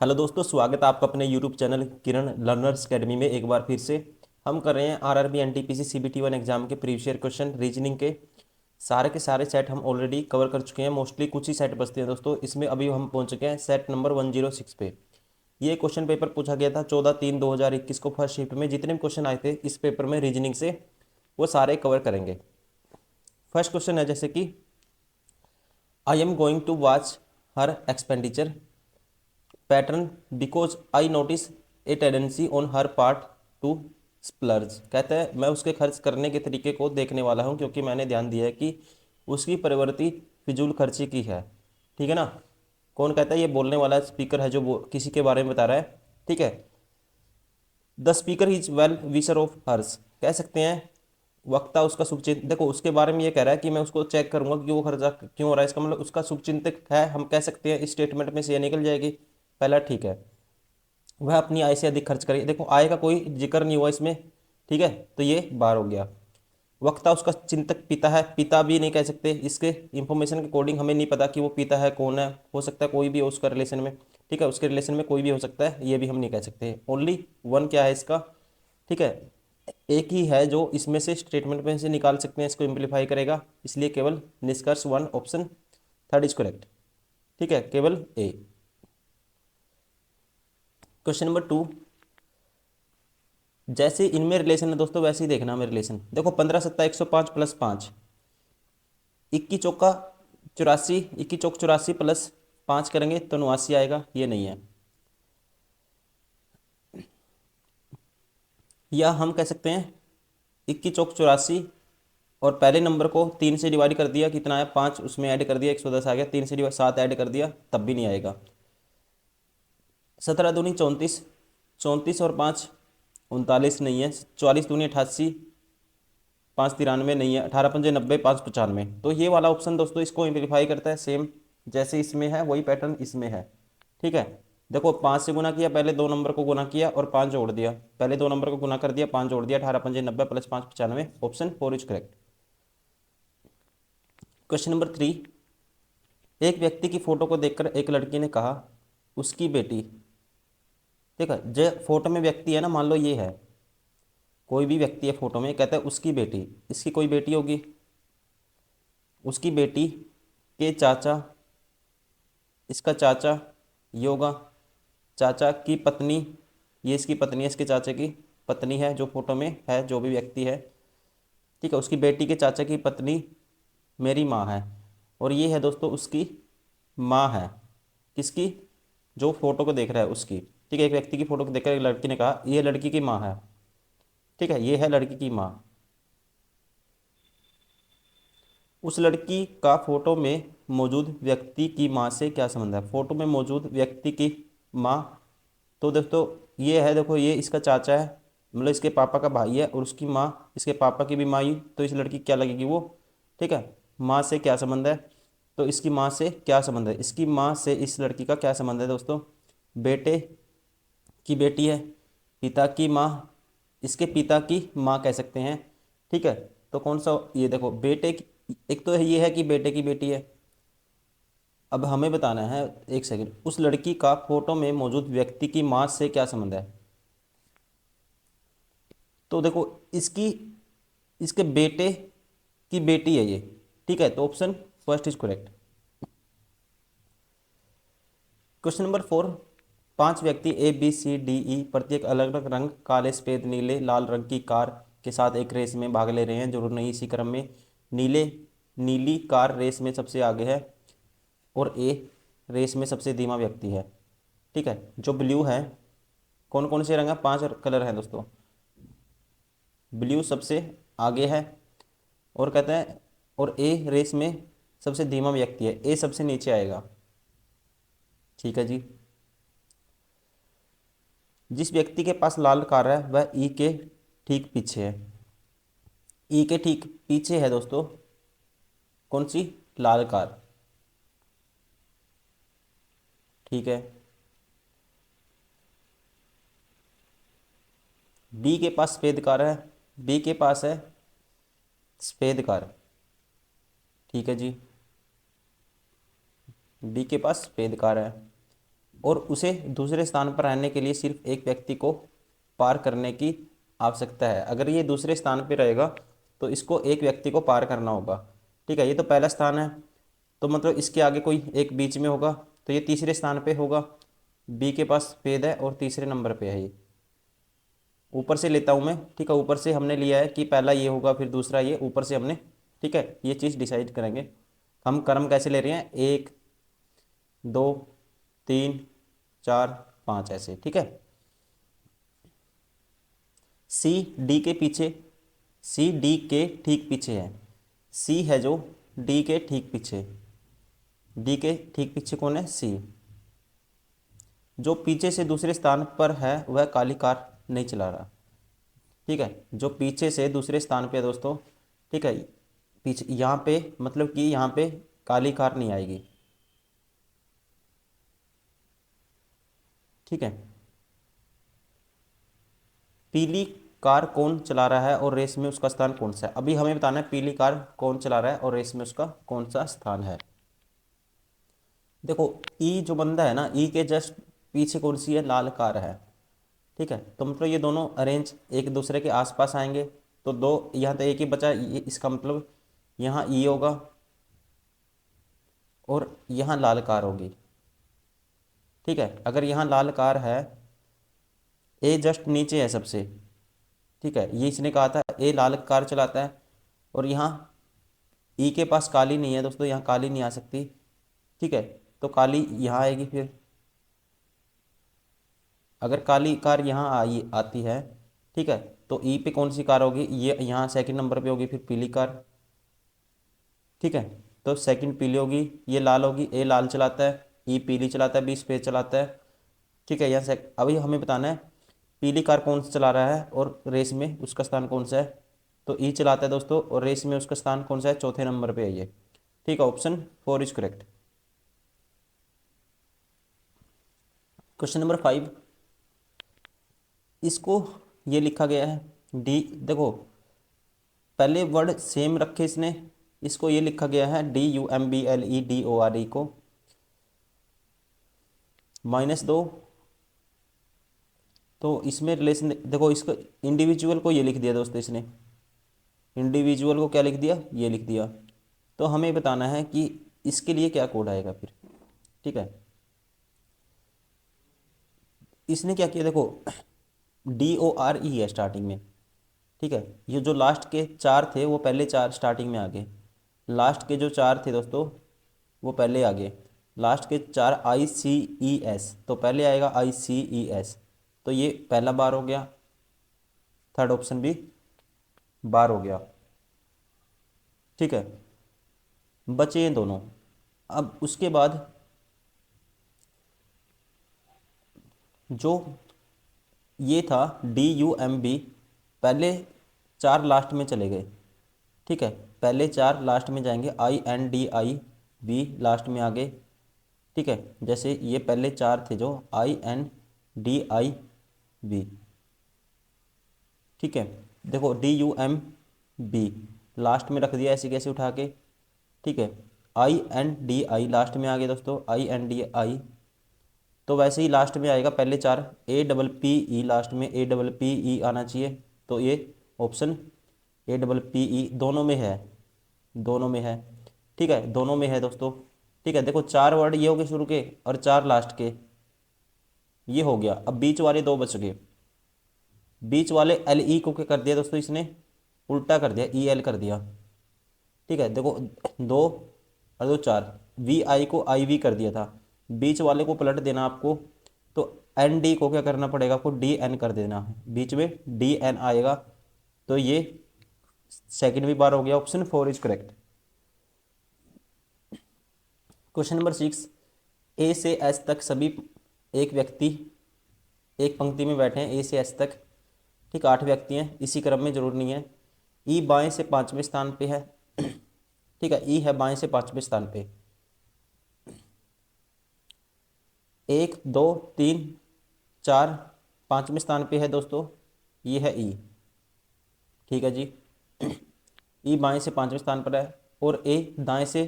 Hello दोस्तों, स्वागत है आपका अपने यूट्यूब चैनल किरण लर्नर्स अकेडमी में। एक बार फिर से हम कर रहे हैं RRB NTPC CBT one exam के प्रीवियस ईयर क्वेश्चन रीजनिंग के सारे सेट हम ऑलरेडी कवर कर चुके हैं। मोस्टली कुछ ही सेट बचते हैं दोस्तों। इसमें अभी हम पहुंच चुके हैं सेट नंबर 106 पे। ये क्वेश्चन पेपर पूछा गया था 14/3/2021 को फर्स्ट शिफ्ट में। जितने भी क्वेश्चन आए थे इस पेपर में रीजनिंग से, वो सारे कवर करेंगे। फर्स्ट क्वेश्चन है जैसे कि I am going to watch her expenditure pattern because I notice a tendency on her part to splurge. कहता है मैं उसके खर्च करने के तरीके को देखने वाला हूँ क्योंकि मैंने ध्यान दिया है कि उसकी प्रवृत्ति फिजूल खर्ची की है। ठीक है ना। कौन कहता है? ये बोलने वाला स्पीकर है जो किसी के बारे में बता रहा है। ठीक है। The speaker is well wisher of hers. कह सकते हैं वक्ता उसका शुभचिंतक। देखो उसके बारे में ये कह रहा है कि मैं उसको चेक करूंगा कि वो खर्चा क्यों हो रहा है। इसका मतलब उसका शुभचिंतक है। हम कह सकते हैं इस स्टेटमेंट में से ये निकल जाएगी। पहला ठीक है। वह अपनी आय से अधिक खर्च करे। देखो आय का कोई जिक्र नहीं हुआ इसमें। ठीक है, तो ये बार हो गया। वक्ता उसका चिंतक पिता है। पिता भी नहीं कह सकते। इसके इंफॉर्मेशन के अकॉर्डिंग हमें नहीं पता कि वो पिता है कौन है। हो सकता है कोई भी हो उसका रिलेशन में। ठीक है, उसके रिलेशन में कोई भी हो सकता है, ये भी हम नहीं कह सकते। ओनली वन क्या है इसका? ठीक है, एक ही है जो इसमें से स्टेटमेंट में से निकाल सकते हैं, इसको इम्प्लीफाई करेगा। इसलिए केवल निष्कर्ष one option third is correct. ठीक है, केवल ए। Question number 2। जैसे इनमें रिलेशन है दोस्तों वैसे ही देखना हमें रिलेशन। देखो 15 + 7 = 105 + 5। इक्की चौका 84, इक्की चौक 84 +5 करेंगे तो 89 आएगा। ये नहीं है। या हम कह सकते हैं इक्की चौक 84 और पहले नंबर को 3 से डिवाइड कर दिया, कितना है 5, उसमें ऐड कर दिया 110 आ गया। 3 से डिवाइड 7 ऐड कर दिया तब भी नहीं आएगा। 17 दूनी 34, 34 और 5 39 नहीं है। 44 दूनी 88, 5 93 नहीं है। 18 × 5 = 90, 5 95। तो ये वाला ऑप्शन दोस्तों इसको इम्प्लीफाई करता है। सेम जैसे इसमें है वही पैटर्न इसमें है। ठीक है। देखो 5 से गुना किया, पहले दो नंबर को गुना किया और 5 जोड़ दिया। पहले दो नंबर को गुना कर दिया, 5 जोड़ दिया। 18 × 5 = 90 + 5 = 95। Option 4 is correct. Question number 3। एक व्यक्ति की फोटो को देखकर एक लड़की ने कहा उसकी बेटी। देखा जो फोटो में व्यक्ति है ना, मान लो ये है, कोई भी व्यक्ति है फोटो में, कहता है उसकी बेटी। इसकी कोई बेटी होगी। उसकी बेटी के चाचा, इसका चाचा ये होगा। चाचा की पत्नी, ये इसकी पत्नी है, इसके चाचा की पत्नी है जो फोटो में है, जो भी व्यक्ति है। ठीक है, उसकी बेटी के चाचा की पत्नी मेरी माँ है। और ये है दोस्तों उसकी माँ है। किसकी? जो फोटो को देख रहा है उसकी। ठीक है, एक व्यक्ति की फोटो को देखकर एक लड़की ने कहा ये लड़की की माँ है। ठीक है, ये है लड़की की माँ। उस लड़की का फोटो में मौजूद व्यक्ति की माँ से क्या संबंध है? फोटो में मौजूद व्यक्ति की माँ, तो दोस्तों ये है, देखो ये इसका चाचा है, मतलब इसके पापा का भाई है, और उसकी माँ इसके पापा की भी माँ ही, तो इस लड़की क्या लगेगी वो। ठीक है, माँ से क्या संबंध है? तो इसकी माँ से क्या संबंध है? इसकी माँ से इस लड़की का क्या संबंध है दोस्तों? बेटे की बेटी है, पिता की माँ, इसके पिता की माँ कह सकते हैं। ठीक है, तो कौन सा? ये देखो बेटे की, एक तो ये है कि बेटे की बेटी है। अब हमें बताना है, एक सेकंड, उस लड़की का फोटो में मौजूद व्यक्ति की माँ से क्या संबंध है? तो देखो इसकी, इसके बेटे की बेटी है ये। ठीक है, तो option first is correct. Question number 4। 5 व्यक्ति ABCDE प्रत्येक अलग अलग रंग, काले, सफेद, नीले, लाल रंग की कार के साथ एक रेस में भाग ले रहे हैं। जरूर नहीं इसी क्रम में नीले नीली कार रेस में सबसे आगे है और ए रेस में सबसे धीमा व्यक्ति है। ठीक है, जो ब्लू है, कौन कौन से रंग है? 5 कलर हैं दोस्तों। ब्लू सबसे आगे है और कहते हैं, और ए रेस में सबसे धीमा व्यक्ति है। ए सबसे नीचे आएगा। ठीक है जी। जिस व्यक्ति के पास लाल कार है वह ई के ठीक पीछे है। ई के ठीक पीछे है दोस्तों कौन सी? लाल कार। ठीक है। बी के पास सफेद कार है। बी के पास है सफेद कार। ठीक है जी, बी के पास सफेद कार है। और उसे दूसरे स्थान पर रहने के लिए सिर्फ एक व्यक्ति को पार करने की आवश्यकता है। अगर ये दूसरे स्थान पर रहेगा तो इसको एक व्यक्ति को पार करना होगा। ठीक है, ये तो पहला स्थान है, तो मतलब इसके आगे कोई एक बीच में होगा, तो ये तीसरे स्थान पे होगा। बी के पास भेद है और तीसरे नंबर पे है ये। ऊपर से लेता हूँ मैं, ठीक है, ऊपर से हमने लिया है कि पहला ये होगा फिर दूसरा ये, ऊपर से हमने, ठीक है, ये चीज़ डिसाइड करेंगे। हम क्रम कैसे ले रहे हैं, 1 2 3 4 5 ऐसे, ठीक है। सी डी के पीछे, सी डी के ठीक पीछे है। सी है जो डी के ठीक पीछे, डी के ठीक पीछे कौन है, सी। जो पीछे से दूसरे स्थान पर है वह काली कार नहीं चला रहा। ठीक है, जो पीछे से दूसरे स्थान पे है दोस्तों, ठीक है, पीछे यहाँ पे मतलब कि यहाँ पे काली कार नहीं आएगी। ठीक है, पीली कार कौन चला रहा है और रेस में उसका स्थान कौन सा है। अभी हमें बताना है पीली कार कौन चला रहा है और रेस में उसका कौन सा स्थान है। देखो ई जो बंदा है ना, ई के जस्ट पीछे कौन सी है, लाल कार है। ठीक है, तो मतलब ये दोनों अरेंज एक दूसरे के आसपास आएंगे, तो दो यहाँ तो एक ही बचा, ये इसका मतलब यहाँ ई होगा और यहाँ लाल कार होगी। ठीक है, अगर यहाँ लाल कार है, ए जस्ट नीचे है सबसे। ठीक है, ये इसने कहा था ए लाल कार चलाता है, और यहाँ ई के पास काली नहीं है दोस्तों, यहाँ काली नहीं आ सकती। ठीक है, तो काली यहाँ आएगी फिर। अगर काली कार यहाँ आई आती है, ठीक है, तो ई पे कौन सी कार होगी, ये यहाँ सेकंड नंबर पे होगी, फिर पीली कार। ठीक है, तो सेकंड पीली होगी, ये लाल होगी, ए लाल चलाता है, ई पीली चलाता है, बी सफेद चलाता है। ठीक है, यहाँ से अभी हमें बताना है पीली कार कौन सा चला रहा है और रेस में उसका स्थान कौन सा है। तो ई चलाता है दोस्तों, और रेस में उसका स्थान कौन सा है, चौथे नंबर पे है ये। ठीक है, option 4 is correct. Question number 5, इसको ये लिखा गया है डी, देखो पहले वर्ड सेम रखे इसने, इसको ये लिखा गया है DUMBLEDORE को -2, तो इसमें रिलेशन देखो, इसको इंडिविजुअल को ये लिख दिया दोस्तों इसने, इंडिविजुअल को क्या लिख दिया, ये लिख दिया। तो हमें बताना है कि इसके लिए क्या कोड आएगा फिर। ठीक है, इसने क्या किया, देखो DORE है स्टार्टिंग में। ठीक है, ये जो लास्ट के चार थे वो पहले चार स्टार्टिंग में आ गए, लास्ट के जो चार थे दोस्तों वो पहले आ गए। लास्ट के चार ICES, तो पहले आएगा ICES, तो ये पहला बार हो गया, थर्ड ऑप्शन भी बार हो गया। ठीक है, बचे ये दोनों। अब उसके बाद जो ये था DUMB, पहले चार लास्ट में चले गए। ठीक है, पहले चार लास्ट में जाएंगे, INDIB लास्ट में आ गए। ठीक है, जैसे ये पहले चार थे जो INDIB। ठीक है, देखो DUMB लास्ट में रख दिया ऐसे कैसे उठा के। ठीक है, INDI लास्ट में आ गया दोस्तों, INDI, तो वैसे ही लास्ट में आएगा पहले चार, APPE लास्ट में, APPE आना चाहिए। तो ये ऑप्शन APPE दोनों में है, दोनों में है। ठीक है, दोनों में है दोस्तों। ठीक है, देखो चार वर्ड ये हो गए शुरू के और चार लास्ट के, ये हो गया। अब बीच वाले दो बच गए, बीच वाले LE को क्या कर दिया दोस्तों इसने, उल्टा कर दिया, EL कर दिया। ठीक है, देखो दो और दो चार, VI को IV कर दिया था, बीच वाले को पलट देना आपको, तो ND को क्या करना पड़ेगा, आपको DN कर देना है, बीच में DN आएगा। तो ये सेकंड भी बार हो गया, option 4 is correct. Question number 6, A से S तक सभी एक व्यक्ति एक पंक्ति में बैठे हैं, A से S तक। ठीक, 8 व्यक्ति हैं, इसी क्रम में, जरूर नहीं है। ई बाएं से पांचवें स्थान पे है। ठीक है, ई है बाएं से पांचवें स्थान पे, 1 2 3 4 पांचवें स्थान पे है दोस्तों, ये है ई। ठीक है जी, ई बाएं से पांचवें स्थान पर है और ए दाएं से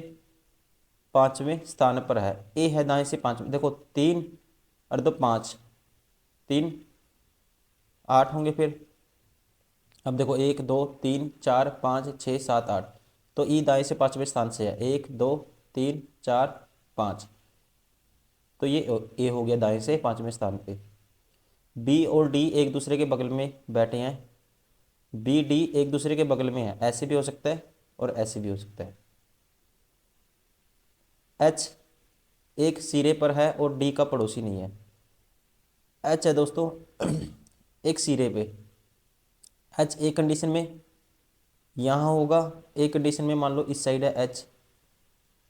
पांचवें स्थान पर है। ए है दाएं से पांचवें, देखो 3 और 2 5, 3 8 होंगे फिर। अब देखो 1 2 3 4 5 6 7 8, तो ई दाएं से पाँचवें स्थान से है, 1 2 3 4 5, तो ये ए हो गया दाएं से पाँचवें स्थान पे। बी और डी एक दूसरे के बगल में बैठे हैं, बी डी एक दूसरे के बगल में है, ऐसे भी हो सकता है और ऐसे भी हो सकता है। एच एक सिरे पर है और डी का पड़ोसी नहीं है। एच है दोस्तों एक सिरे पे, एच एक कंडीशन में यहाँ होगा, एक कंडीशन में मान लो इस साइड है एच,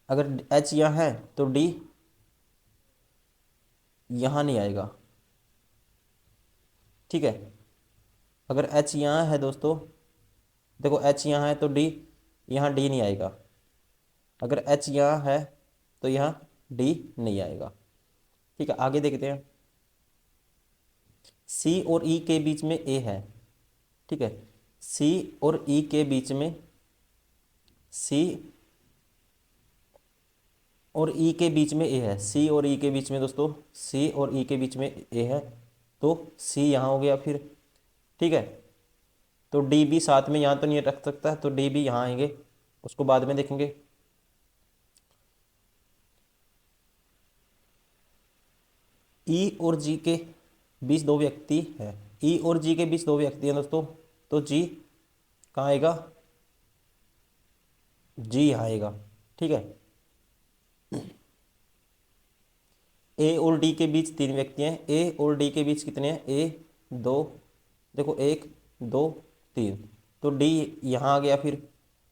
अगर एच यहाँ है तो डी यहाँ नहीं आएगा, ठीक है। अगर एच यहाँ है दोस्तों, देखो एच यहाँ है तो डी यहाँ डी नहीं आएगा, अगर एच यहाँ है तो यहाँ डी नहीं आएगा, ठीक है। आगे देखते हैं, सी और ई के बीच में ए है, ठीक है। सी और ई के बीच में, सी और ई के बीच में ए है, सी और ई के बीच में दोस्तों, सी और ई के बीच में ए है, तो सी यहाँ हो गया फिर, ठीक है। तो डी भी साथ में यहाँ तो नहीं रख सकता, तो डी भी यहाँ आएंगे, उसको बाद में देखेंगे। ई और जी के बीच दो व्यक्ति हैं, ई और जी के बीच दो व्यक्ति हैं दोस्तों, तो जी कहाँ आएगा, जी यहाँ आएगा, ठीक है। ए और डी के बीच तीन व्यक्ति हैं, ए और डी के बीच कितने हैं, ए दो, देखो 1 2 3, तो डी यहाँ आ गया फिर।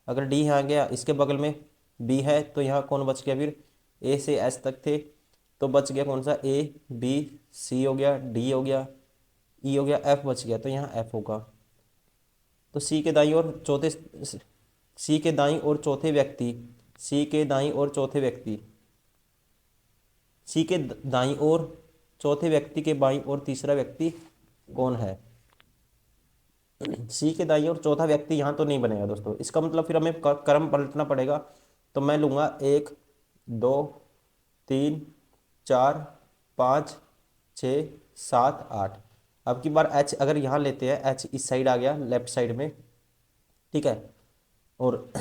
अगर डी यहाँ आ गया, इसके बगल में बी है, तो यहाँ कौन बच गया फिर, ए से एस तक थे, तो बच गया कौन सा, ए बी सी हो गया, डी हो गया, ई हो गया, एफ बच गया, तो यहाँ एफ होगा। तो सी के दाईं और चौथे, सी के दाईं और चौथे व्यक्ति, सी के दाईं और चौथे व्यक्ति, सी के दाईं ओर चौथे व्यक्ति के बाईं ओर तीसरा व्यक्ति कौन है। सी के दाईं ओर चौथा व्यक्ति यहाँ तो नहीं बनेगा दोस्तों, इसका मतलब फिर हमें क्रम पलटना पड़ेगा। तो मैं लूँगा 1 2 3 4 5 6 7 8। अब की बार एच अगर यहाँ लेते हैं, एच इस साइड आ गया लेफ्ट साइड में, ठीक है। और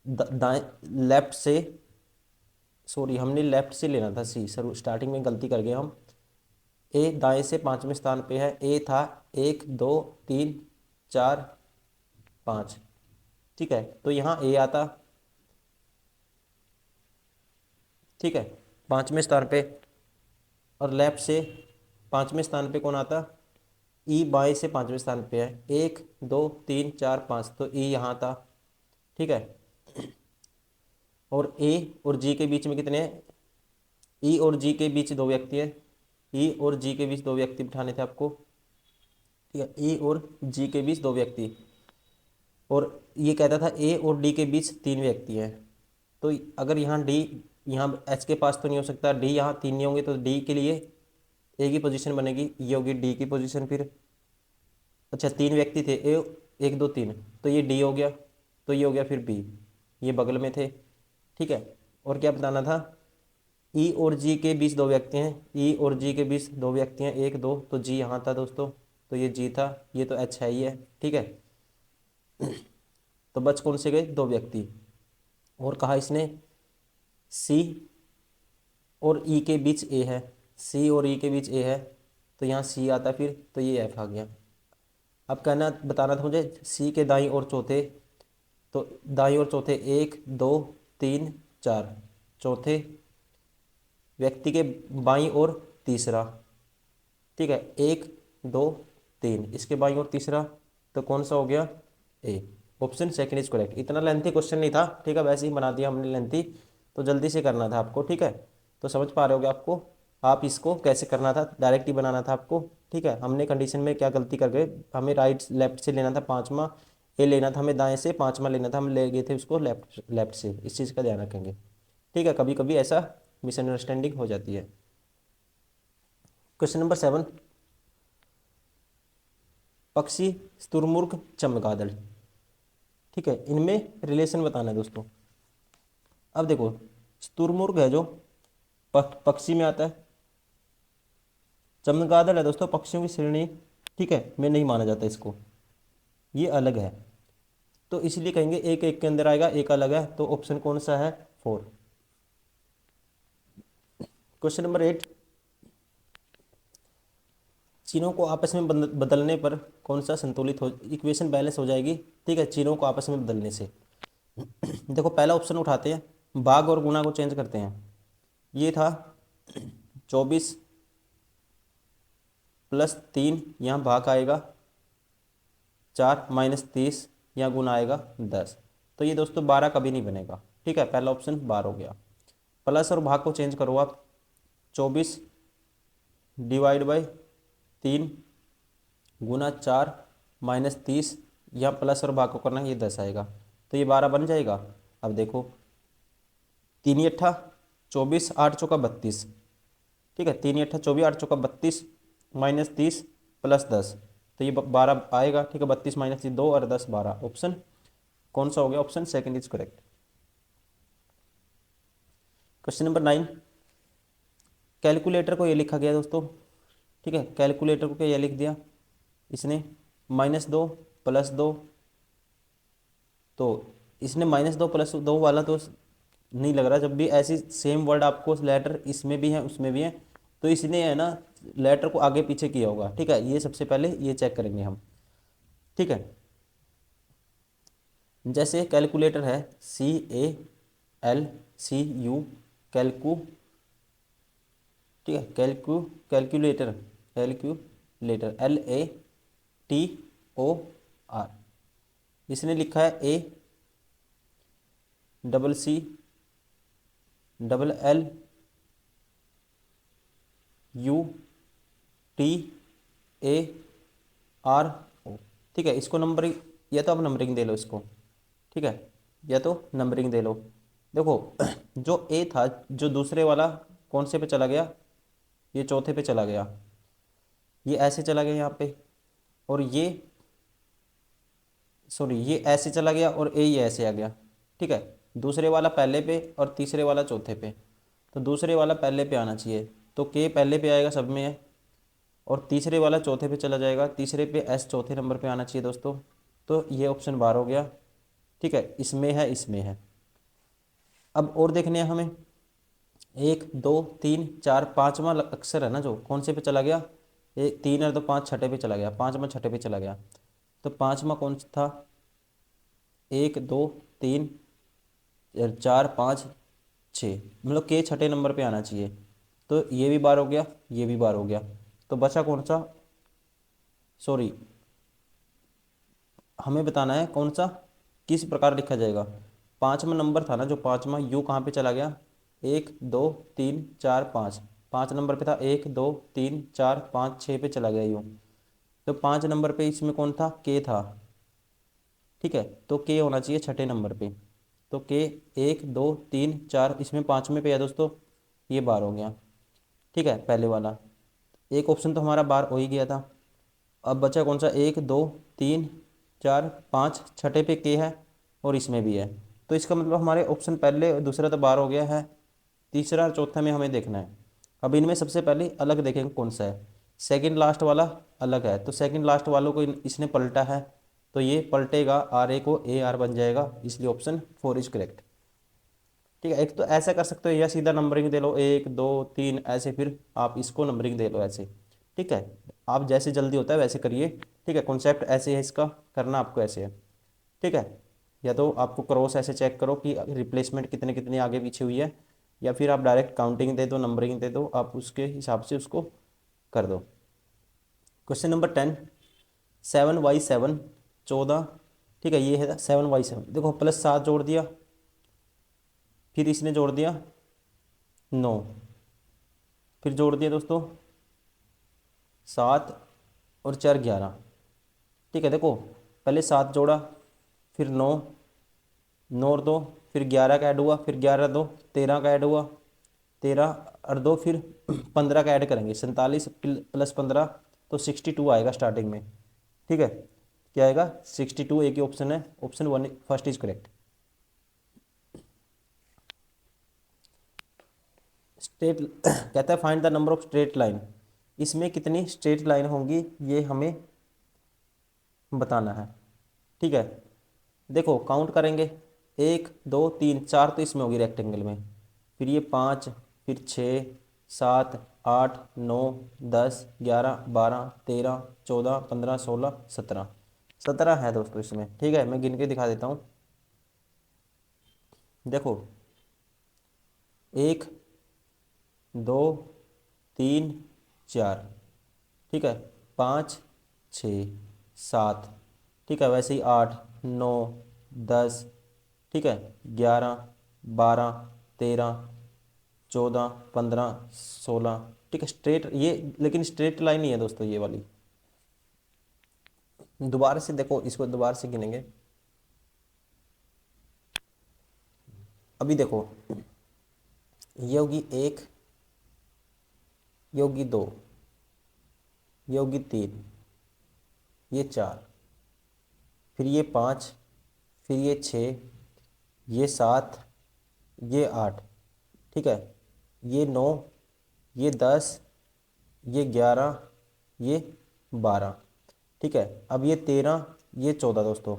दाएं लेफ्ट से, सॉरी हमने लेफ्ट से लेना था सी, सर स्टार्टिंग में गलती कर गए हम। ए दाएं से पाँचवें स्थान पे है, ए था 1 2 3 4 5, ठीक है। तो यहाँ ए आता, ठीक है, पाँचवें स्थान पे। और लेफ्ट से पाँचवें स्थान पे कौन आता, ई बाएं से पाँचवें स्थान पे है, 1 2 3 4 5, तो ई यहाँ था, ठीक है। और ए और जी के बीच में कितने हैं, ई और जी के बीच दो व्यक्ति हैं, ई और जी के बीच दो व्यक्ति बिठाने थे आपको, ठीक है। ई और जी के बीच दो व्यक्ति, और ये कहता था ए और डी के बीच तीन व्यक्ति हैं। तो अगर यहाँ डी, यहाँ एच के पास तो नहीं हो सकता, डी यहाँ तीन नहीं होंगे, तो डी के लिए ए की पोजीशन बनेगी, ये होगी डी की पोजीशन फिर। अच्छा तीन व्यक्ति थे, ए 1 2 3, तो ये डी हो गया, तो ये हो गया फिर बी, ये बगल में थे, ठीक है। और क्या बताना था, ई और जी के बीच दो व्यक्ति हैं, ई और जी के बीच दो व्यक्ति हैं 1 2, तो जी यहाँ था दोस्तों, तो ये जी था, ये तो एच है ही है, ठीक है। तो बच कौन से गए, दो व्यक्ति। और कहा इसने सी और ई के बीच ए है, सी और ई के बीच ए है, तो यहाँ सी आता फिर, तो ये एफ आ गया। अब कहना बताना था मुझे सी के दाईं और चौथे, तो दाईं और चौथे 1 2 3 4, चौथे व्यक्ति के बाईं ओर तीसरा, ठीक है, 1 2 3, इसके बाईं ओर तीसरा, तो कौन सा हो गया, A. Option second is correct. इतना लेंथी क्वेश्चन नहीं था, ठीक है, वैसे ही बना दिया हमने लेंथी, तो जल्दी से करना था आपको, ठीक है। तो समझ पा रहे होगे आपको, आप इसको कैसे करना था, डायरेक्ट ही बनाना था आपको, ठीक है। हमने कंडीशन में क्या गलती कर गए, हमें राइट लेफ्ट से लेना था पाँचवा, ए लेना था हमें दाएं से, पाँचवा लेना था हम ले गए थे उसको लेफ्ट लेफ्ट से, इस चीज़ का ध्यान रखेंगे, ठीक है। कभी कभी ऐसा मिसअंडरस्टैंडिंग हो जाती है। क्वेश्चन नंबर 7, पक्षी स्तुरमुर्ग चमगादड़, ठीक है, इनमें रिलेशन बताना है दोस्तों। अब देखो स्तुरमुर्ग है जो पक्षी में आता है, चमगादड़ है दोस्तों, पक्षियों की श्रेणी, ठीक है, में नहीं माना जाता इसको, ये अलग है। तो इसलिए कहेंगे एक एक के अंदर आएगा, एक अलग है, तो ऑप्शन कौन सा है? 4। क्वेश्चन नंबर 8, चीनों को आपस में बदलने पर कौन सा संतुलित हो, इक्वेशन बैलेंस हो जाएगी, ठीक है, चीनों को आपस में बदलने से। देखो पहला ऑप्शन उठाते हैं, भाग और गुणा को चेंज करते हैं। ये था 24+3, यहाँ भाग आएगा 4, -30, यहाँ गुणा आएगा 10। तो ये दोस्तों 12 कभी नहीं बनेगा, ठीक है, पहला ऑप्शन 12 हो गया। प्लस और भाग को चेंज करो आप, 24/3 गुना 4 -30, यहाँ प्लस और भाग को करना, ये 10 आएगा, तो ये 12 बन जाएगा। अब देखो 3 × 8 = 24, 8 चौका 32, ठीक है, 3 × 8 = 24, 8 चौका 32, -30 + 10, तो ये 12 आएगा, ठीक है, 32 - 2 और 10 12, ऑप्शन कौन सा हो गया? Option second is correct. Question number 9, calculator को ये लिखा गया दोस्तों, ठीक है, कैलकुलेटर को क्या ये लिख दिया इसने, -2 +2, तो इसने -2 +2 वाला तो नहीं लग रहा, जब भी ऐसी सेम वर्ड आपको लेटर इसमें भी है उसमें भी है, तो इसने है ना लेटर को आगे पीछे किया होगा, ठीक है, ये सबसे पहले ये चेक करेंगे हम, ठीक है। जैसे कैलकुलेटर है CALCU, कैलकू, ठीक है, कैलकुलेटर, कैलकुलेटर LATOR, इसने लिखा है ACCLUTARO, ठीक है, इसको नंबरिंग, या तो आप नंबरिंग दे लो इसको, ठीक है, या तो नंबरिंग दे लो। देखो जो ए था, जो दूसरे वाला कौन से पे चला गया, ये चौथे पे चला गया, ये ऐसे चला गया यहाँ पे, और ये सॉरी ये ऐसे चला गया, और ए ये ऐसे आ गया, ठीक है, दूसरे वाला पहले पे और तीसरे वाला चौथे पे, तो दूसरे वाला पहले पे आना चाहिए, तो के पहले पे आएगा, सब में है, और तीसरे वाला चौथे पे चला जाएगा, तीसरे पे एस चौथे नंबर पे आना चाहिए दोस्तों, तो ये ऑप्शन 12 हो गया, ठीक है, इसमें है, इसमें है। अब और देखने हैं हमें, 1 2 3 4, पाँचवा अक्षर है ना जो, कौन से पे चला गया, 3 और 2 5, छठे पे चला गया, पाँचवा छठे पे चला गया, तो पाँचवा कौन सा था, 1 2 3 4 5 6, मतलब के छठे नंबर पे आना चाहिए, तो ये भी 12 हो गया, ये भी 12 हो गया, तो बचा कौन सा, सॉरी हमें बताना है कौन सा किस प्रकार लिखा जाएगा। पाँचवा नंबर था ना जो, पाँचवा यू कहाँ पे चला गया, 1 2 3 4 5, 5 नंबर पे था, 1 2 3 4 5 6 पे चला गया यू, तो 5 नंबर पे इसमें कौन था, के था, ठीक है, तो के होना चाहिए छठे नंबर पे, तो के 1 2 3 4, इसमें पाँचवें पे है दोस्तों, ये 12 हो गया, ठीक है, पहले वाला, एक ऑप्शन तो हमारा 12 हो ही गया था। अब बचा कौन सा, 1 2 3 4 5, छठे पे के है और इसमें भी है, तो इसका मतलब हमारे ऑप्शन पहले और दूसरा तो 12 हो गया है, तीसरा और चौथा में हमें देखना है। अब इनमें सबसे पहले अलग देखेंगे कौन सा है, सेकंड लास्ट वाला अलग है, तो सेकंड लास्ट वालों को इसने पलटा है, तो ये पलटेगा, आर ए को ए आर बन जाएगा, इसलिए ऑप्शन 4 इज करेक्ट, ठीक है। एक तो ऐसा कर सकते हो, या सीधा नंबरिंग दे लो 1 2 3 ऐसे, फिर आप इसको नंबरिंग दे लो ऐसे, ठीक है, आप जैसे जल्दी होता है वैसे करिए, ठीक है, कॉन्सेप्ट ऐसे है इसका, करना आपको ऐसे है, ठीक है, या तो आपको क्रॉस ऐसे चेक करो कि रिप्लेसमेंट कितने कितने आगे पीछे हुई है, या फिर आप डायरेक्ट काउंटिंग दे दो, नंबरिंग दे दो, आप उसके हिसाब से उसको कर दो। क्वेश्चन नंबर 10, 7/7 14, ठीक है, ये है 7/7, देखो +7 जोड़ दिया, फिर इसने जोड़ दिया 9, फिर जोड़ दिया दोस्तों 7 और 4 11, ठीक है, देखो पहले 7 जोड़ा, फिर 9, 9 और 2 फिर 11 का ऐड हुआ, फिर 11 2 13 का ऐड हुआ, 13 और 2 फिर 15 का ऐड करेंगे, 47 + 15, तो 62 आएगा स्टार्टिंग में, ठीक है, क्या आएगा 62, एक ही ऑप्शन है, option 1 first is correct. Straight कहता है find the number of straight line, इसमें कितनी स्ट्रेट लाइन होंगी ये हमें बताना है। ठीक है, देखो काउंट करेंगे, 1 2 3 4 तो इसमें होगी रेक्टेंगल में, फिर ये 5, फिर 6 7 8 9 10 11 12 13 14 15 16 17 17 है दोस्तों इसमें। ठीक है, मैं गिन के दिखा देता हूँ। देखो 1 2 3 4, ठीक है, 5 6 7, ठीक है, वैसे ही 8 9 10, ठीक है, 11 12 13 14 15 16, ठीक है, स्ट्रेट ये, लेकिन स्ट्रेट लाइन नहीं है दोस्तों ये वाली। दोबारा से देखो, इसको दोबारा से गिनेंगे। अभी देखो, ये होगी 1, ये होगी 2, ये होगी 3, ये 4, फिर ये 5, फिर ये 6, ये 7, ये 8, ठीक है, ये 9, ये 10, ये 11, ये 12, ठीक है, अब ये 13, ये 14 दोस्तों,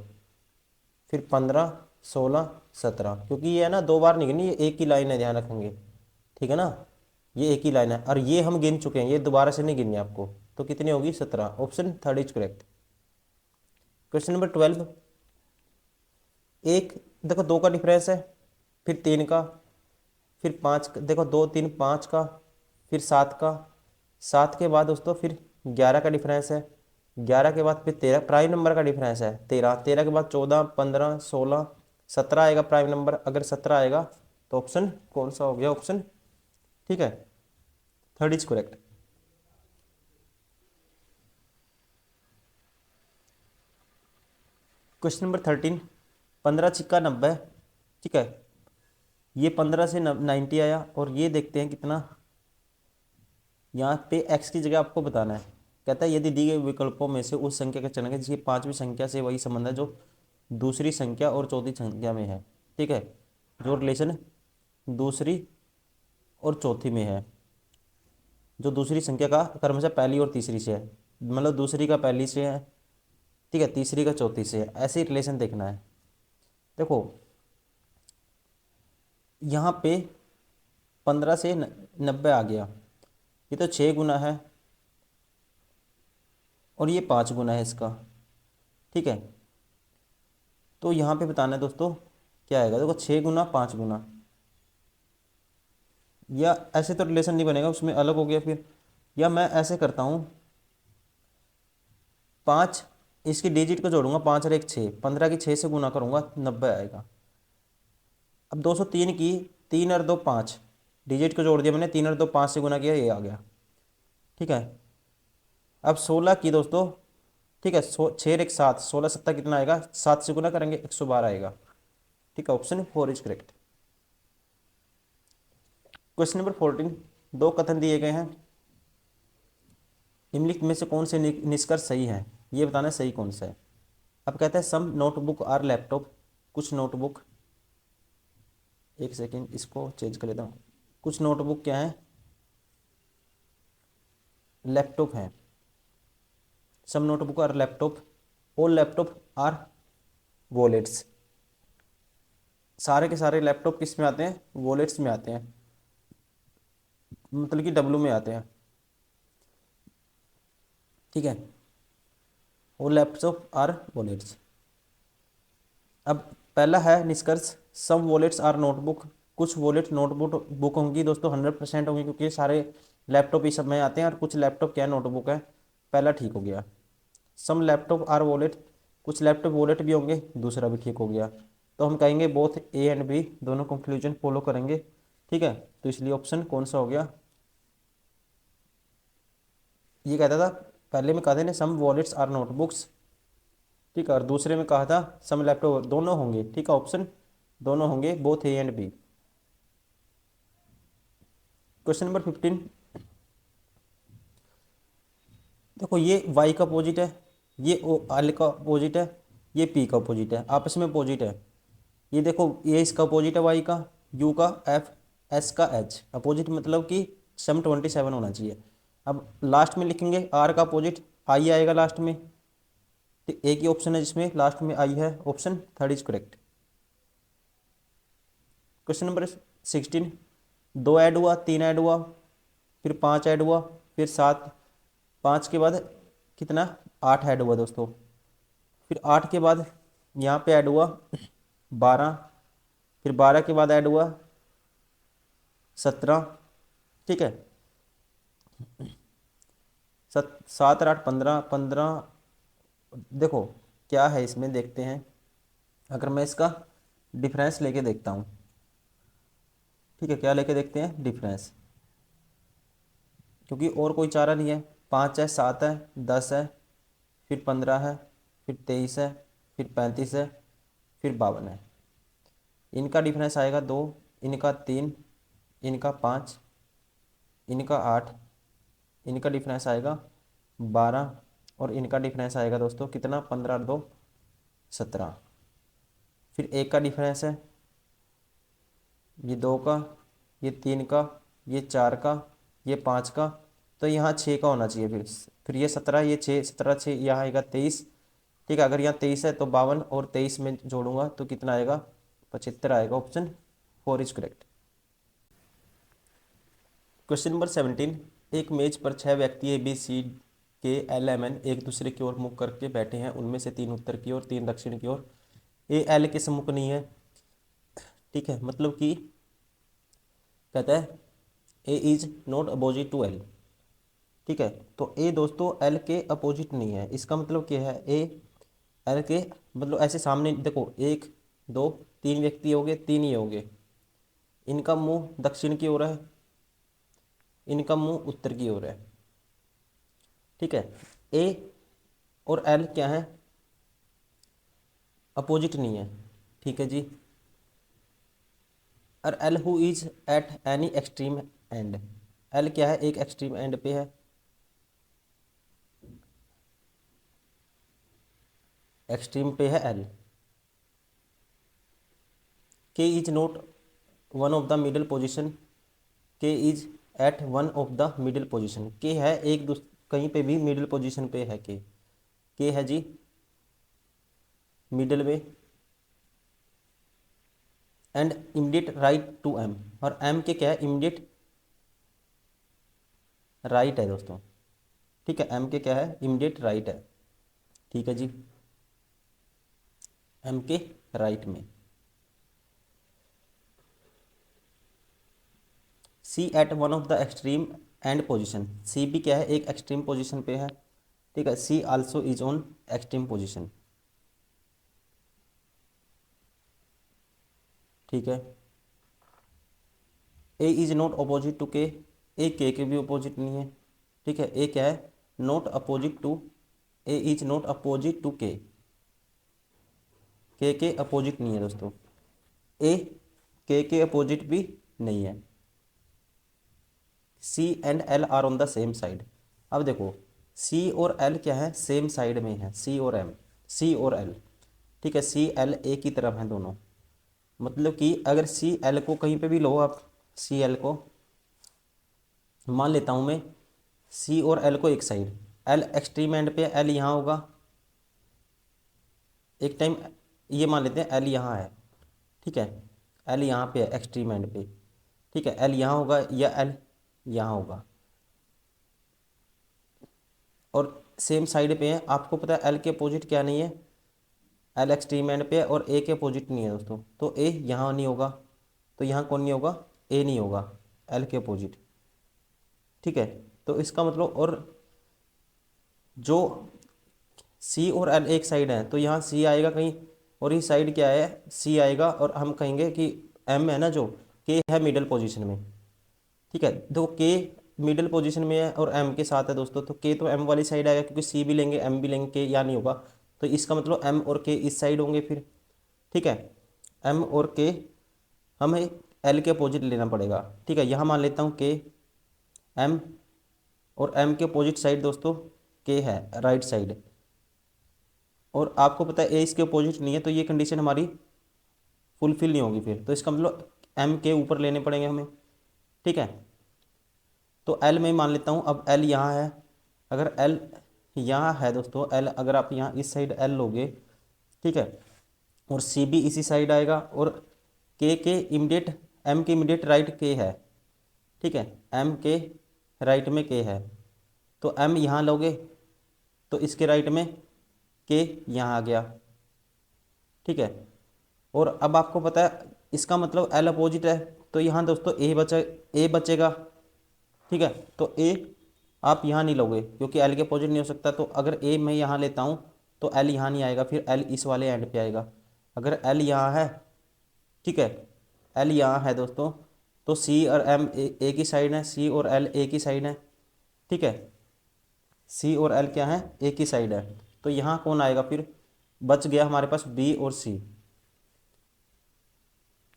फिर 15 16 17, क्योंकि ये है ना दो बार नहीं गिनी, ये एक ही लाइन है, ध्यान रखेंगे। ठीक है ना, ये एक ही लाइन है और ये हम गिन चुके हैं, ये दोबारा से नहीं गिननी आपको। तो कितनी होगी? 17। Option third is correct. Question number 12, एक देखो 2 का डिफरेंस है, फिर 3 का, फिर 5 का, देखो 2 3 5 का, फिर 7 का, 7 के बाद दोस्तों फिर 11 का डिफरेंस है, 11 के बाद फिर 13 प्राइम नंबर का डिफरेंस है, 13, 13 के बाद 14 15 16 17 आएगा प्राइम नंबर। अगर 17 आएगा तो ऑप्शन कौन सा हो गया? ऑप्शन, ठीक है, third is correct. Question number 13, 15 छिक्का 90, ठीक है, ये 15 से 90 आया, और ये देखते हैं कितना, यहाँ पे x की जगह आपको बताना है। कहता है यदि दी गई विकल्पों में से उस संख्या का चयन करें जिसकी 5वीं संख्या से वही संबंध है जो दूसरी संख्या और चौथी संख्या में है। ठीक है, जो रिलेशन दूसरी और चौथी में है, जो दूसरी संख्या का क्रमशः पहली और तीसरी से है, मतलब दूसरी का पहली से है, ठीक है, तीसरी का चौथी से है, ऐसे ही रिलेशन देखना है। देखो यहाँ पे 15 से 90 आ गया, ये तो 6 गुना है और ये 5 गुना है इसका। ठीक है, तो यहाँ पे बताना है दोस्तों क्या आएगा। देखो 6 गुना 5 गुना, या ऐसे तो रिलेशन नहीं बनेगा, उसमें अलग हो गया फिर, या मैं ऐसे करता हूँ, 5 इसकी डिजिट को जोड़ूंगा, 5 और 1 6, 15 की 6 से गुना करूंगा 90 आएगा। अब 203 की 3 और 2 5, डिजिट को जोड़ दिया मैंने, 3 और 2 5 से गुना किया, ये आ गया। ठीक है, अब 16 की दोस्तों, ठीक है, 6 और 1 7, 16 7 कितना आएगा? 7 से गुना करेंगे 112 आएगा। ठीक है, option 4 is correct. Question number 14, 2 कथन दिए गए हैं, निम्नलिखित में से कौन से निष्कर्ष सही है, ये बताना है सही कौन सा है। अब कहता है सम नोटबुक और लैपटॉप, कुछ नोटबुक, एक सेकेंड इसको चेंज कर लेता हूँ, कुछ नोटबुक क्या है? लैपटॉप है। सम नोटबुक और laptop, all laptop are wallets, सारे के सारे लैपटॉप किस में आते हैं? वॉलेट्स में आते हैं, मतलब कि डब्लू में आते हैं। ठीक है, ऑल लैपटॉप आर वॉलेट्स। अब पहला है निष्कर्ष, सम वॉलेट्स आर नोटबुक, कुछ वॉलेट नोटबुक बुक होंगी दोस्तों, 100% होंगी, क्योंकि सारे लैपटॉप इस सब में आते हैं, और कुछ लैपटॉप क्या है? नोटबुक है। पहला ठीक हो गया। सम लैपटॉप आर वॉलेट, कुछ लैपटॉप वॉलेट भी होंगे, दूसरा भी ठीक हो गया। तो हम कहेंगे बोथ ए एंड बी, दोनों कंक्लूजन फॉलो करेंगे। ठीक है, तो इसलिए ऑप्शन कौन सा हो गया? ये कहता था, पहले में कहा था ना सम वॉलेट्स आर नोटबुक्स, ठीक है, और दूसरे में कहा था सम लैपटॉप, दोनों होंगे। ठीक है, ऑप्शन दोनों होंगे, both A and B. Question number 15, देखो ये y का अपोजिट है, ये l का अपोजिट है, ये p का अपोजिट है, आपस में अपोजिट है। ये देखो ये इसका अपोजिट है y का, u का f, s का h, अपोजिट मतलब कि सम 27 होना चाहिए। अब लास्ट में लिखेंगे आर का अपोजिट आई आएगा लास्ट में, तो एक ही ऑप्शन है जिसमें लास्ट में आई है, option third is correct. Question number 16, 2 add हुआ, 3 ऐड हुआ, फिर 5 ऐड हुआ, फिर 7, 5 के बाद कितना 8 ऐड हुआ दोस्तों, फिर 8 के बाद यहाँ पे ऐड हुआ 12, फिर 12 के बाद ऐड हुआ 17, ठीक है, 7 और 8 15, 15, देखो क्या है इसमें देखते हैं। अगर मैं इसका डिफरेंस लेके देखता हूँ, ठीक है, क्या लेके देखते हैं डिफरेंस, क्योंकि और कोई चारा नहीं है। 5 है, 7 है, 10 है, फिर 15 है, फिर 23 है, फिर 35 है, फिर 52 है। इनका डिफरेंस आएगा 2, इनका 3, इनका 5, इनका 8, इनका डिफरेंस आएगा 12, और इनका डिफरेंस आएगा दोस्तों कितना 15 और 2 17। फिर एक का डिफरेंस है ये 2 का, ये 3 का, ये 4 का, ये 5 का, तो यहाँ 6 का होना चाहिए। फिर ये 17, ये 6, 17 6 यहाँ आएगा 23, ठीक है। अगर यहाँ 23 है तो 52 और 23 में जोड़ूंगा तो कितना आएगा 75 आएगा, option 4 is correct. Question number 17, एक मेज पर 6 व्यक्ति ए बी सी के एल एम एन एक दूसरे की ओर मुख करके बैठे हैं, उनमें से 3 उत्तर की ओर, 3 दक्षिण की ओर। ए एल के सम्मुख नहीं है, ठीक है, मतलब कि कहता है A is not opposite to L, ठीक है। तो ए दोस्तों एल के अपोजिट नहीं है, इसका मतलब क्या है, ए एल के मतलब ऐसे सामने देखो 1 2 3 व्यक्ति हो गए, 3 ही हो गए, इनका मुंह दक्षिण की ओर है, इनका मुंह उत्तर की ओर है, ठीक है। ए और एल क्या है, अपोजिट नहीं है, ठीक है जी। और L who is at any extreme and, L क्या है एक एक्सट्रीम एंड पे है, एक्सट्रीम पे है L. K is not one of the middle position, K is at one of the middle position, K है एक कहीं पे भी मिडिल पोजिशन पे है, के है जी मिडिल में, and immediate right to M, और एम के क्या है इमीडिएट राइट है दोस्तों, ठीक है। एम के क्या है इमीडिएट राइट है, ठीक है जी, एम के राइट में। C at one of the extreme end position, C भी क्या है एक एक्सट्रीम पोजिशन पे है, ठीक है। C also is on extreme position, ठीक है। A is not opposite to K, A के भी अपोजिट नहीं है, ठीक है। ए क्या है not opposite to, A is not opposite to K opposite नहीं है दोस्तों, ए के अपोजिट भी नहीं है। C and L are on the same side, अब देखो सी और एल क्या है सेम साइड में है, सी और एम, सी और एल, ठीक है। सी एल एक ही तरफ है दोनों, मतलब कि अगर सी एल को कहीं पे भी लो आप, सी एल को मान लेता हूँ मैं, सी और एल को एक साइड, एल एक्सट्रीम एंड पे, एल यहाँ होगा एक टाइम, ये मान लेते हैं एल यहाँ है, ठीक है, एल यहाँ पे है एक्सट्रीम एंड पे, ठीक है। एल यहाँ होगा या एल यहाँ होगा, और सेम साइड पे है। आपको पता है एल के अपोजिट क्या नहीं है, एल एक्सट्रीम एंड पे है और ए के अपोजिट नहीं है दोस्तों, तो ए यहाँ नहीं होगा, तो यहाँ कौन नहीं होगा, ए नहीं होगा एल के अपोजिट, ठीक है। तो इसका मतलब, और जो सी और एल एक साइड है तो यहाँ सी आएगा कहीं, और ये साइड क्या है सी आएगा, और हम कहेंगे कि एम है ना जो, के है मिडल पोजीशन में, ठीक है। तो के मिडल पोजीशन में है और एम के साथ है दोस्तों, तो के तो एम वाली साइड आएगा, क्योंकि सी भी लेंगे एम भी लेंगे, के या नहीं होगा, तो इसका मतलब एम और के इस साइड होंगे फिर, ठीक है। एम और के हमें एल के अपोजिट लेना पड़ेगा, ठीक है। यहाँ मान लेता हूँ के एम, और एम के अपोजिट साइड दोस्तों के है राइट साइड, और आपको पता है ए इसके अपोजिट नहीं है, तो ये कंडीशन हमारी फुलफिल नहीं होगी फिर, तो इसका मतलब एम के ऊपर लेने पड़ेंगे हमें, ठीक है। तो एल में मान लेता हूँ, अब एल यहाँ है, अगर एल यहाँ है दोस्तों, एल अगर आप यहाँ इस साइड एल लोगे, ठीक है, और सी भी इसी साइड आएगा, और के इमीडिएट, एम के इमीडिएट राइट के है, ठीक है, एम के राइट में के है, तो एम यहाँ लोगे तो इसके राइट में के यहाँ आ गया, ठीक है। और अब आपको पता है इसका मतलब एल अपोजिट है, तो यहाँ दोस्तों ए बचेगा, ठीक है। तो ए आप यहाँ नहीं लोगे क्योंकि एल के अपोजिट नहीं हो सकता, तो अगर ए मैं यहाँ लेता हूँ तो एल यहाँ नहीं आएगा, फिर एल इस वाले एंड पे आएगा। अगर एल यहाँ है, ठीक है, एल यहाँ है दोस्तों, तो सी और एम ए की साइड है, सी और एल ए की साइड है, ठीक है, सी और एल क्या है, ए की साइड है। तो यहाँ कौन आएगा फिर, बच गया हमारे पास बी और सी,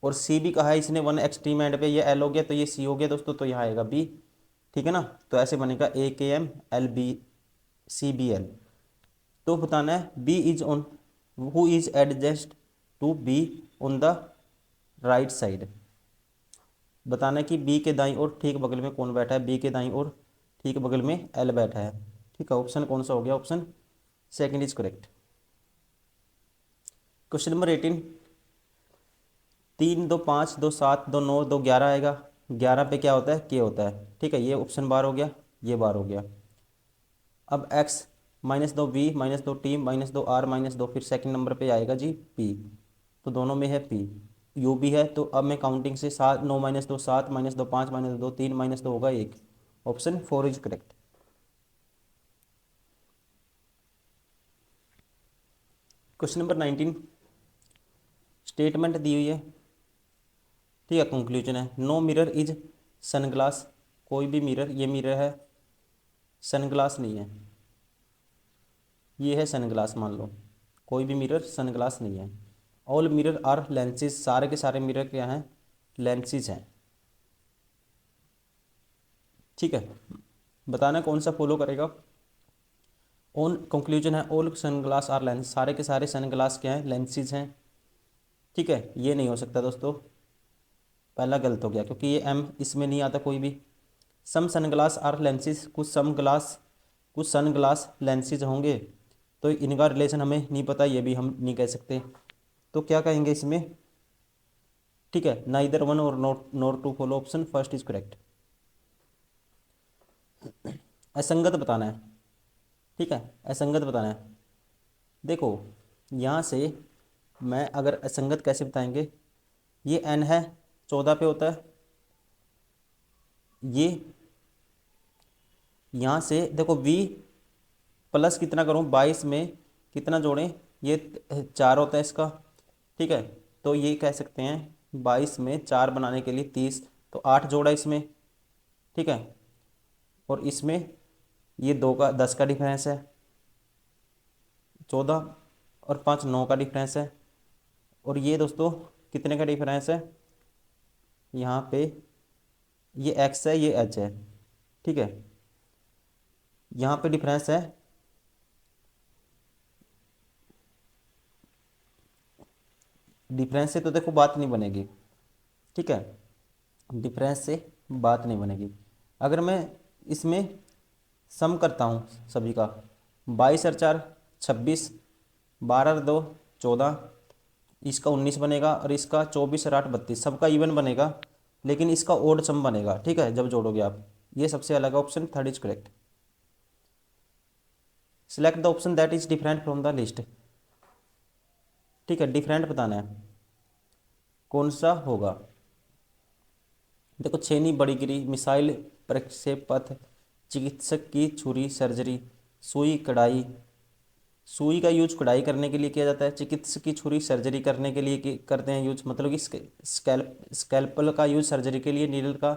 और सी भी कहा है इसने वन एक्सट्रीम एंड पे, ये एल हो गया तो ये सी हो गया दोस्तों, तो यहाँ आएगा बी, ठीक है ना। तो ऐसे बनेगा A K M L B C B L. तो बताना है B is on, who is adjust to B on the right side. बताना है कि बी के दाईं ओर ठीक बगल में कौन बैठा है, बी के दाईं ओर ठीक बगल में एल बैठा है, ठीक है। ऑप्शन कौन सा हो गया, option second is correct. Question number 18, 3 2 5 2 7 2 9 2 11 आएगा, 11 पे क्या होता है, के होता है, ठीक है। ये ऑप्शन बार हो गया, ये बार हो गया। अब x -2 v -2 t -2 r -2, फिर सेकंड नंबर पे आएगा जी p, तो दोनों में है p, u भी है। तो अब मैं काउंटिंग से 7 9 -2 7 -2 5 -2 3 -2 होगा 1, option 4 is correct. Question number 19, statement दी हुई है, ठीक है, कंक्लूजन है, नो मिरर इज सनग्लास, कोई भी मिरर, ये मिरर है, सनग्लास नहीं है, ये है सनग्लास मान लो, कोई भी मिरर सनग्लास नहीं है। ऑल मिरर आर लेंसेज, सारे के सारे मिरर क्या हैं, लेंसेज हैं, ठीक है। बताना कौन सा फॉलो करेगा। ऑन कंक्लूजन है ऑल सनग्लास आर लेंस, सारे के सारे सनग्लास क्या हैं, लेंसेज हैं, ठीक है। ये नहीं हो सकता दोस्तों, पहला गलत हो गया क्योंकि ये एम इसमें नहीं आता कोई भी। सम सनग्लास आर लेंसेज, कुछ सनग्लास लेंसेज होंगे, तो इनका रिलेशन हमें नहीं पता, ये भी हम नहीं कह सकते। तो क्या कहेंगे इसमें, ठीक है, नाइदर वन और not two follow, option first is correct. असंगत बताना है, ठीक है, असंगत बताना है। देखो यहाँ से मैं अगर असंगत कैसे बताएंगे, ये n है 14 पे होता है, ये यहाँ से देखो v प्लस कितना करूँ, 22 में कितना जोड़ें, ये 4 होता है इसका, ठीक है। तो ये कह सकते हैं 22 में 4 बनाने के लिए 30, तो 8 जोड़ा इसमें, ठीक है। और इसमें ये 2 का 10 का डिफरेंस है, 14 और 5 9 का डिफरेंस है, और ये दोस्तों कितने का डिफरेंस है, यहाँ पे ये x है, ये h है, ठीक है। यहाँ पे डिफरेंस है, डिफरेंस से तो देखो बात नहीं बनेगी, ठीक है, डिफरेंस से बात नहीं बनेगी। अगर मैं इसमें सम करता हूँ सभी का, 22 और 4 26, 12 और 2 14, इसका 19 बनेगा, और इसका 24 और 8 32, सबका इवन बनेगा, लेकिन इसका ओड सम बनेगा, ठीक है, जब जोड़ोगे आप। ये सबसे अलग है, option third is correct. Select the option that is different from the list, ठीक है, डिफरेंट बताना है कौन सा होगा। देखो छेनी बड़ी गिरी, मिसाइल प्रक्षेपथ, चिकित्सक की छुरी सर्जरी, सुई कढ़ाई, सुई का यूज कढ़ाई करने के लिए किया जाता है, चिकित्सक की छुरी सर्जरी करने के लिए करते हैं यूज, मतलब कि स्कैल्पल का यूज सर्जरी के लिए, नीडल का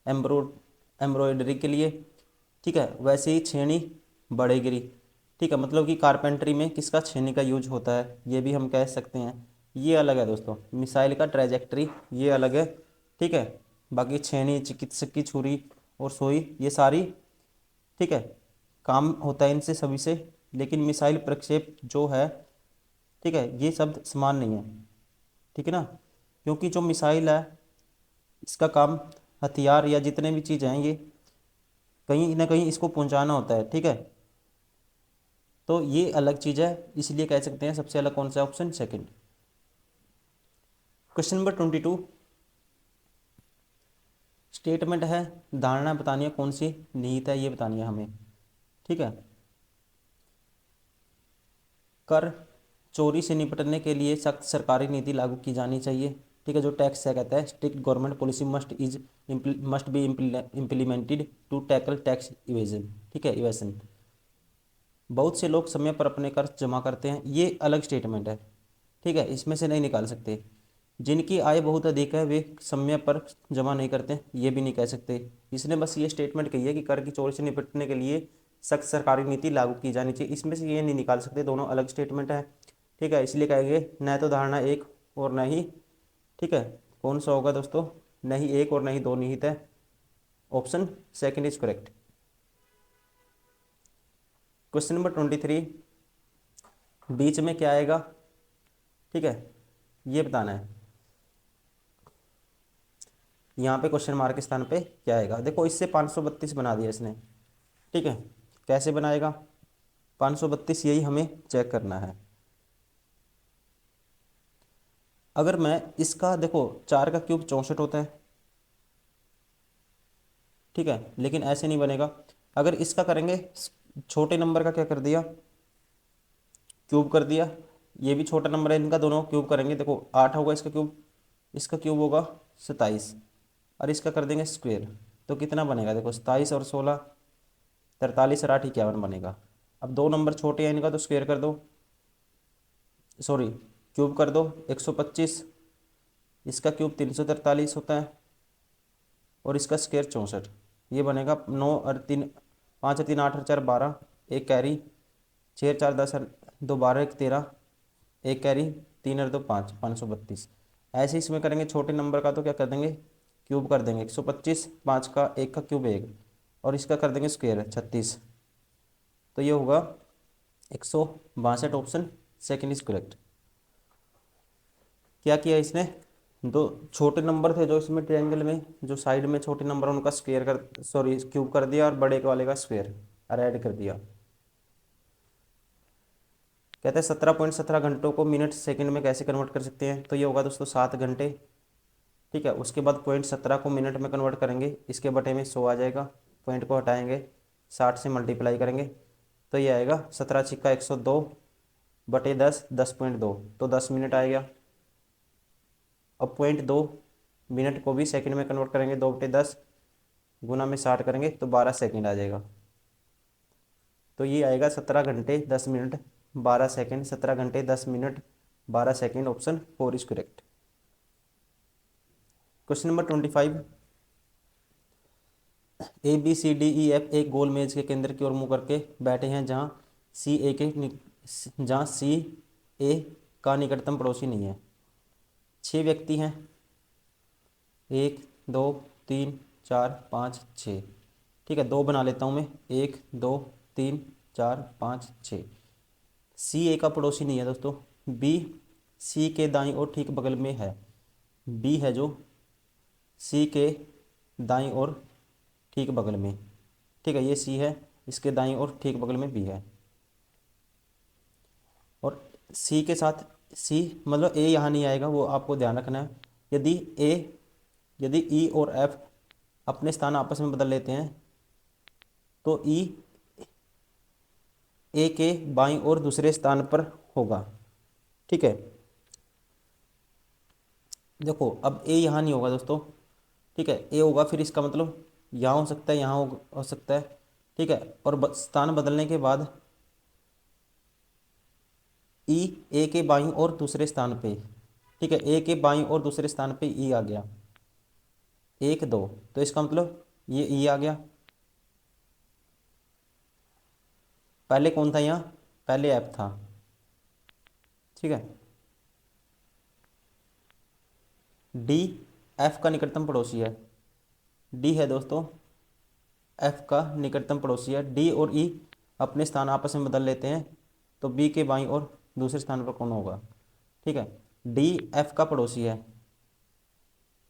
एम्ब्रॉयडरी के लिए, ठीक है। वैसे ही छेनी बढ़ेगिरी, ठीक है, मतलब कि कारपेंटरी में किसका, छेनी का यूज होता है, ये भी हम कह सकते हैं। ये अलग है दोस्तों, मिसाइल का ट्रैजेक्टरी ये अलग है, ठीक है। बाकी छेनी, चिकित्सक की छुरी और सुई ये सारी, ठीक है, काम होता है इनसे सभी से, लेकिन मिसाइल प्रक्षेप जो है, ठीक है, ये शब्द समान नहीं है, ठीक है ना। क्योंकि जो मिसाइल है इसका काम हथियार या जितने भी चीज़ हैं ये कहीं ना कहीं इसको पहुंचाना होता है, ठीक है। तो ये अलग चीज़ है, इसलिए कह सकते हैं सबसे अलग कौन सा option, second. Question number 22, statement है, धारणा बतानी है कौन सी निहित है ये बतानी है हमें, ठीक है। कर चोरी से निपटने के लिए सख्त सरकारी नीति लागू की जानी चाहिए, ठीक है। जो टैक्स है कहता है strict government policy must be implemented to tackle tax evasion, ठीक है, इवेशन। बहुत से लोग समय पर अपने कर जमा करते हैं, ये अलग स्टेटमेंट है, ठीक है, इसमें से नहीं निकाल सकते। जिनकी आय बहुत अधिक है वे समय पर जमा नहीं करते, ये भी नहीं कह सकते। इसने बस ये स्टेटमेंट कही है कि कर की चोरी से निपटने के लिए सख्त सरकारी नीति लागू की जानी चाहिए, इसमें से ये नहीं निकाल सकते, दोनों अलग स्टेटमेंट है, ठीक है। इसलिए कहेंगे न तो धारणा एक और न ही, ठीक है, कौन सा होगा दोस्तों, न ही एक और न ही दो निहित है, option second is correct. Question number 23, बीच में क्या आएगा, ठीक है, ये बताना है। यहाँ पे क्वेश्चन मार्क के स्थान पे क्या आएगा, देखो इससे 532 बना दिया इसने, ठीक है। कैसे बनाएगा 532, यही हमें चेक करना है। अगर मैं इसका देखो 4 का क्यूब 64 होता है, ठीक है, लेकिन ऐसे नहीं बनेगा। अगर इसका करेंगे, छोटे नंबर का क्या कर दिया, क्यूब कर दिया, ये भी छोटा नंबर है, इनका दोनों क्यूब करेंगे, देखो 8 होगा इसका क्यूब, इसका क्यूब होगा 27, और इसका कर देंगे स्क्वेयर, तो कितना बनेगा, देखो 27 और 16, 43 और 8 51 बनेगा। अब दो नंबर छोटे हैं इनका, तो स्क्वेयर कर दो, सॉरी क्यूब कर दो 125, इसका क्यूब 343 होता है, और इसका स्क्वेयर 64, ये बनेगा 9 और 3, 5 और 3 8 और 4 12, एक कैरी, 6 4 10 और 2 12 1 13, एक कैरी, 3 और 2 5, 532। ऐसे ही इसमें करेंगे छोटे नंबर का, तो क्या कर देंगे, क्यूब कर देंगे 125, 5 का 1 का क्यूब 1, और इसका कर देंगे स्क्वेयर 36, तो ये होगा 162, ऑप्शन सेकंड इज करेक्ट। क्या किया इसने, दो छोटे नंबर थे जो इसमें ट्रायंगल में, जो साइड में छोटे नंबर उनका स्क्वायर कर, सॉरी क्यूब कर दिया, और बड़े वाले का स्क्वायर और ऐड कर दिया। कहते हैं 17.17 घंटों को मिनट सेकंड में कैसे कन्वर्ट कर सकते हैं, तो ये होगा दोस्तों 7 घंटे, ठीक है। उसके बाद 0.17 को मिनट में कन्वर्ट करेंगे, इसके बटे में 100 आ जाएगा, पॉइंट को हटाएंगे, 60 से मल्टीप्लाई करेंगे, तो ये आएगा 17 छिक्का 102 बटे 10, 10.2, तो 10 मिनट आएगा। अब 0.2 मिनट को भी सेकंड में कन्वर्ट करेंगे, 2/10 गुना में 60 करेंगे, तो 12 सेकंड आ जाएगा। तो ये आएगा 17 घंटे 10 मिनट 12 सेकंड, 17 घंटे 10 minute 12 second, option 4 is correct. Question number 25, ABCDEF एक गोल मेज के केंद्र की ओर मुंह करके बैठे हैं, जहाँ सी ए का निकटतम पड़ोसी नहीं है। 6 व्यक्ति हैं, 1 2 3 4 5 6, ठीक है, दो बना लेता हूँ मैं, 1 2 3 4 5 6। सी ए का पड़ोसी नहीं है दोस्तों, बी सी के दाईं ओर ठीक बगल में है, बी है जो सी के दाईं ओर ठीक बगल में, ठीक है, ये सी है, इसके दाईं ओर ठीक बगल में बी है, और सी के साथ सी मतलब ए यहाँ नहीं आएगा, वो आपको ध्यान रखना है। यदि ए यदि ई और एफ अपने स्थान आपस में बदल लेते हैं, तो ई ए के बाईं ओर दूसरे स्थान पर होगा, ठीक है। देखो अब ए यहाँ नहीं होगा दोस्तों, ठीक है, ए होगा, फिर इसका मतलब यहाँ हो सकता है, यहाँ हो सकता है, ठीक है, और स्थान बदलने के बाद ई ए के बाईं ओर दूसरे स्थान पे, ठीक है, ए के बाईं ओर दूसरे स्थान पे ई आ गया, 1 2, तो इसका मतलब ये ई आ गया। पहले कौन था यहाँ, पहले एफ था, ठीक है। डी एफ का निकटतम पड़ोसी है, डी है दोस्तों एफ का निकटतम पड़ोसी है। डी और ई अपने स्थान आपस में बदल लेते हैं, तो बी के बाईं ओर दूसरे स्थान पर कौन होगा, ठीक है। डी एफ का पड़ोसी है,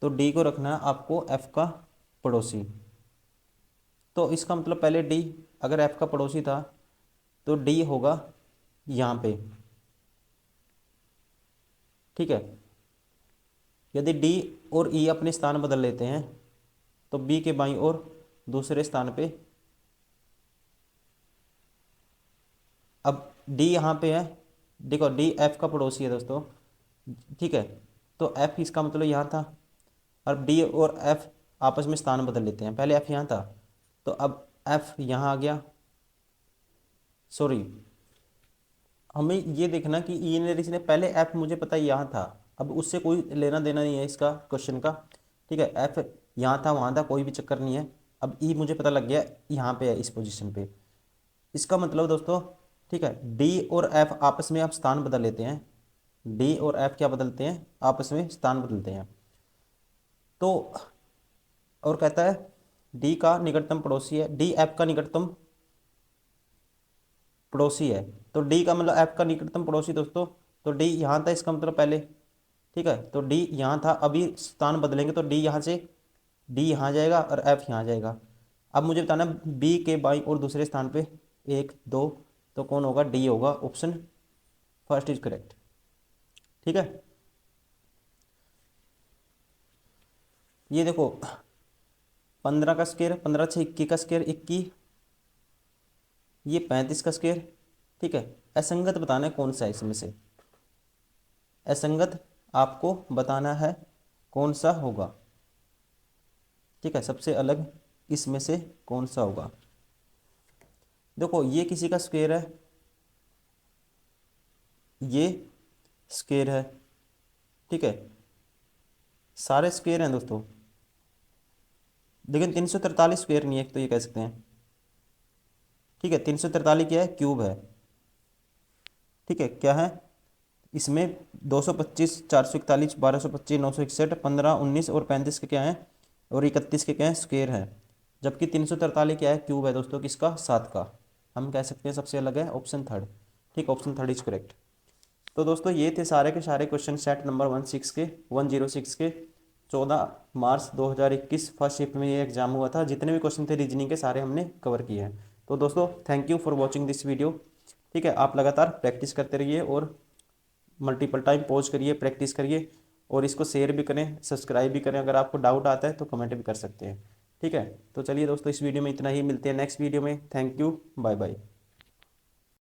तो डी को रखना है आपको एफ का पड़ोसी, तो इसका मतलब पहले डी, अगर एफ का पड़ोसी था तो डी होगा यहाँ पे, ठीक है। यदि डी और ई अपने स्थान बदल लेते हैं तो बी के बाईं ओर दूसरे स्थान पे, अब डी यहाँ पे है, देखो डी एफ का पड़ोसी है दोस्तों, ठीक है। तो एफ इसका मतलब यहाँ था, और डी और एफ आपस में स्थान बदल लेते हैं। पहले एफ यहाँ था तो अब एफ यहाँ आ गया, सॉरी, हमें ये देखना कि ई ने ने पहले एफ मुझे पता है यहाँ था, अब उससे कोई लेना देना नहीं है इसका क्वेश्चन का, ठीक है। एफ यहाँ था वहाँ था कोई भी चक्कर नहीं है। अब ई मुझे पता लग गया यहाँ पे है इस पोजीशन पे, इसका मतलब दोस्तों, ठीक है, डी और एफ आपस में आप स्थान बदल लेते हैं, डी और एफ क्या बदलते हैं, आपस में स्थान बदलते हैं। तो और कहता है डी का निकटतम पड़ोसी है, डी एफ का निकटतम पड़ोसी है, तो डी का मतलब एफ का निकटतम पड़ोसी दोस्तों, तो डी यहाँ था इसका मतलब पहले, ठीक है। तो डी यहाँ था, अभी स्थान बदलेंगे तो डी यहाँ से, डी यहाँ जाएगा और एफ यहाँ जाएगा। अब मुझे बताना बी के बाईं और दूसरे स्थान पे 1 2, तो कौन होगा, डी होगा, ऑप्शन फर्स्ट इज करेक्ट, ठीक है। ये देखो 15 का स्क्वायर, 15 से 21 का स्क्वायर 21, ये 35 का स्क्वायर, ठीक है। असंगत बताना है कौन सा है इसमें से, असंगत आपको बताना है कौन सा होगा, ठीक है, सबसे अलग इसमें से कौन सा होगा। देखो ये किसी का स्क्वायर है, ये स्क्वायर है, ठीक है, सारे स्क्वायर हैं दोस्तों, लेकिन 343 स्क्वायर नहीं है, तो ये कह सकते हैं, ठीक है। 343 क्या है, क्यूब है, ठीक है, क्या है इसमें, 225 441 1225 961 15 19 और 35 के क्या हैं, और 31 के क्या हैं, स्क्वायर हैं। जबकि 343 क्या है, क्यूब है दोस्तों, किसका, 7 का। हम कह सकते हैं सबसे अलग है ऑप्शन थर्ड, ठीक, ऑप्शन थर्ड इज करेक्ट। तो दोस्तों ये थे सारे के सारे क्वेश्चन सेट नंबर 106 के 14 मार्च 2021 फर्स्ट शिफ्ट में ये एग्जाम हुआ था। जितने भी क्वेश्चन थे रीजनिंग के सारे हमने कवर किए हैं। तो दोस्तों thank you for watching this video, ठीक है। आप लगातार प्रैक्टिस करते रहिए और मल्टीपल टाइम पॉज करिए, प्रैक्टिस करिए, और इसको शेयर भी करें, सब्सक्राइब भी करें। अगर आपको डाउट आता है तो कमेंट भी कर सकते हैं, ठीक है। तो चलिए दोस्तों इस वीडियो में इतना ही, मिलते हैं नेक्स्ट वीडियो में। Thank you, bye bye.